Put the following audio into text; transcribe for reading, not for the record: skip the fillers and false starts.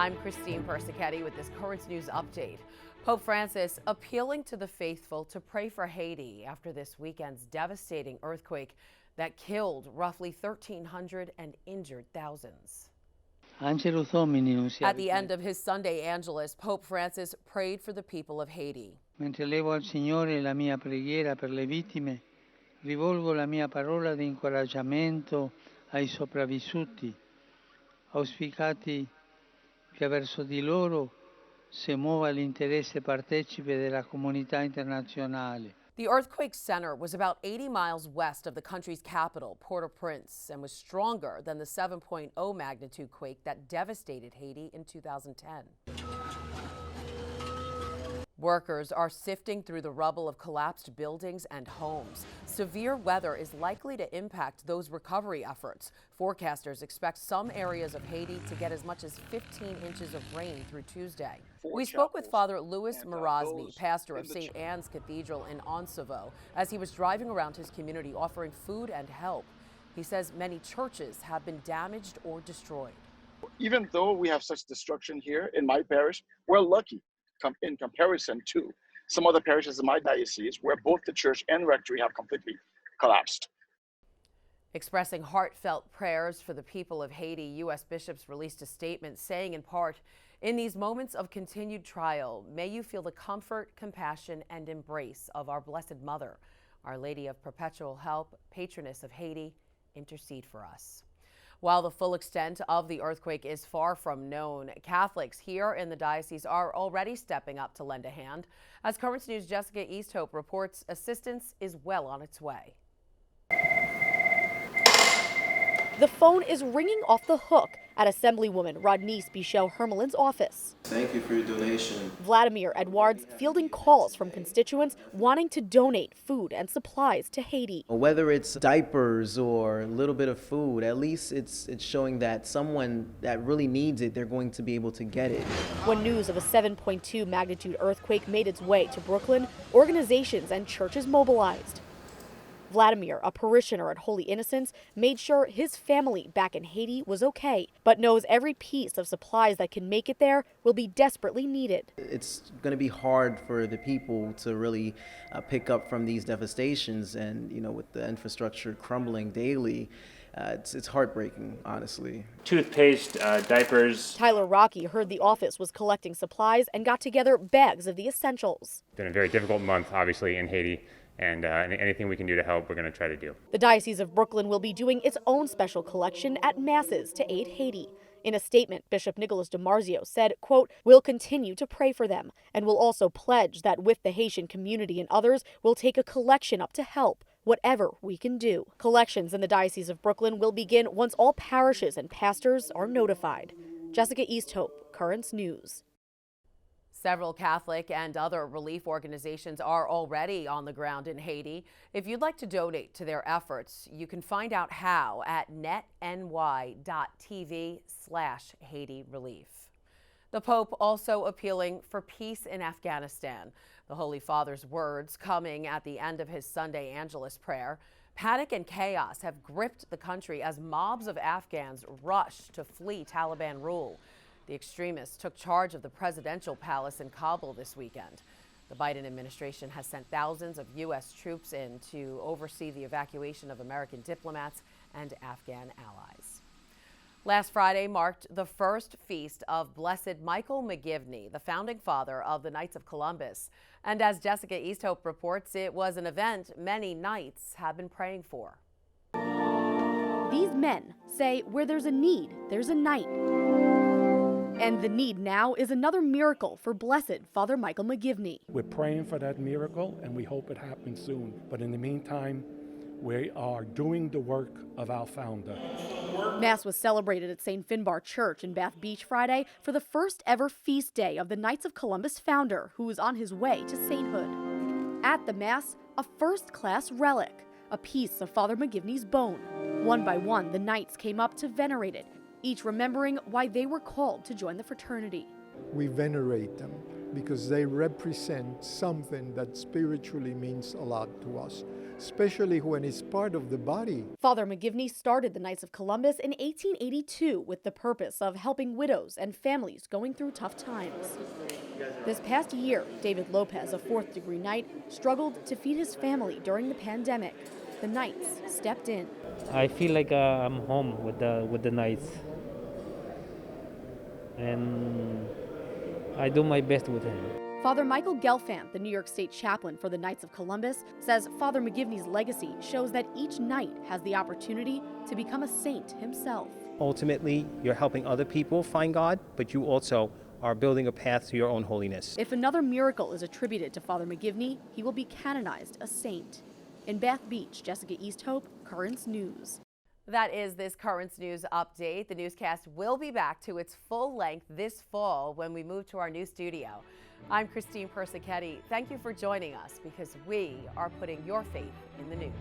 I'm Christine Persichetti with this current news update. Pope Francis appealing to the faithful to pray for Haiti after this weekend's devastating earthquake that killed roughly 1,300 and injured thousands. At the end of his Sunday Angelus, Pope Francis prayed for the people of Haiti. Mentre levo al Signore la mia preghiera per le vittime, rivolgo la mia parola di incoraggiamento ai sopravvissuti, auspicati che verso di loro si muova l'interesse partecipe della comunità internazionale. The earthquake center was about 80 miles west of the country's capital, Port-au-Prince, and was stronger than the 7.0 magnitude quake that devastated Haiti in 2010. Workers are sifting through the rubble of collapsed buildings and homes. Severe weather is likely to impact those recovery efforts. Forecasters expect some areas of Haiti to get as much as 15 inches of rain through Tuesday. We spoke with Father Louis MEROSNE, pastor of St. Anne's Cathedral in Onsevo, as he was driving around his community offering food and help. He says many churches have been damaged or destroyed. Even though we have such destruction here in my parish, we're lucky in comparison to some other parishes in my diocese where both the church and rectory have completely collapsed. Expressing heartfelt prayers for the people of Haiti, U.S. bishops released a statement saying in part, "In these moments of continued trial, may you feel the comfort, compassion, and embrace of our Blessed Mother. Our Lady of Perpetual Help, patroness of Haiti, intercede for us." While the full extent of the earthquake is far from known, Catholics here in the diocese are already stepping up to lend a hand. As Currents News' Jessica Easthope reports, assistance is well on its way. The phone is ringing off the hook at Assemblywoman Rodnice Bichel-Hermelin's office. Thank you for your donation. Vladimir Edwards fielding calls from constituents wanting to donate food and supplies to Haiti. Whether it's diapers or a little bit of food, at least it's showing that someone that really needs it, they're going to be able to get it. When news of a 7.2 magnitude earthquake made its way to Brooklyn, organizations and churches mobilized. Vladimir, a parishioner at Holy Innocents, made sure his family back in Haiti was okay, but knows every piece of supplies that can make it there will be desperately needed. It's going to be hard for the people to really pick up from these devastations, and with the infrastructure crumbling daily, it's heartbreaking, honestly. Toothpaste, diapers. Tyler ROCKEY heard the office was collecting supplies and got together bags of the essentials. It's been a very difficult month, obviously, in Haiti. And anything we can do to help, we're going to try to do. The Diocese of Brooklyn will be doing its own special collection at Masses to aid Haiti. In a statement, Bishop Nicholas DiMarzio said, quote, "We'll continue to pray for them and will also pledge that with the Haitian community and others, we'll take a collection up to help, whatever we can do." Collections in the Diocese of Brooklyn will begin once all parishes and pastors are notified. Jessica Easthope, Currents News. Several Catholic and other relief organizations are already on the ground in Haiti. If you'd like to donate to their efforts, you can find out how at netny.tv/Haiti Relief. The Pope also appealing for peace in Afghanistan. The Holy Father's words coming at the end of his Sunday Angelus prayer. Panic and chaos have gripped the country as mobs of Afghans rush to flee Taliban rule. The extremists took charge of the presidential palace in Kabul this weekend. The Biden administration has sent thousands of U.S. troops in to oversee the evacuation of American diplomats and Afghan allies. Last Friday marked the first feast of Blessed Michael McGivney, the founding father of the Knights of Columbus. And as Jessica Easthope reports, it was an event many Knights have been praying for. These men say where there's a need, there's a knight. And the need now is another miracle for Blessed Father Michael McGivney. We're praying for that miracle, and we hope it happens soon. But in the meantime, we are doing the work of our founder. Mass was celebrated at St. Finbar Church in Bath Beach Friday for the first ever feast day of the Knights of Columbus founder, who is on his way to sainthood. At the Mass, a first-class relic, a piece of Father McGivney's bone. One by one, the Knights came up to venerate it, each remembering why they were called to join the fraternity. We venerate them because they represent something that spiritually means a lot to us. especially when it's part of the body. Father McGivney started the Knights of Columbus in 1882 with the purpose of helping widows and families going through tough times. This past year, David Lopez, a fourth-degree Knight, struggled to feed his family during the pandemic. The Knights stepped in. I feel like I'm home with the Knights, and I do my best with him. Father Michael GELFANT, the New York State chaplain for the Knights of Columbus, says Father McGivney's legacy shows that each Knight has the opportunity to become a saint himself. Ultimately, you're helping other people find God, but you also are building a path to your own holiness. If another miracle is attributed to Father McGivney, he will be canonized a saint. In Bath Beach, Jessica Easthope, Currents News. That is this Currents News update. The newscast will be back to its full length this fall when we move to our new studio. I'm Christine Persichetti. Thank you for joining us because we are putting your faith in the news.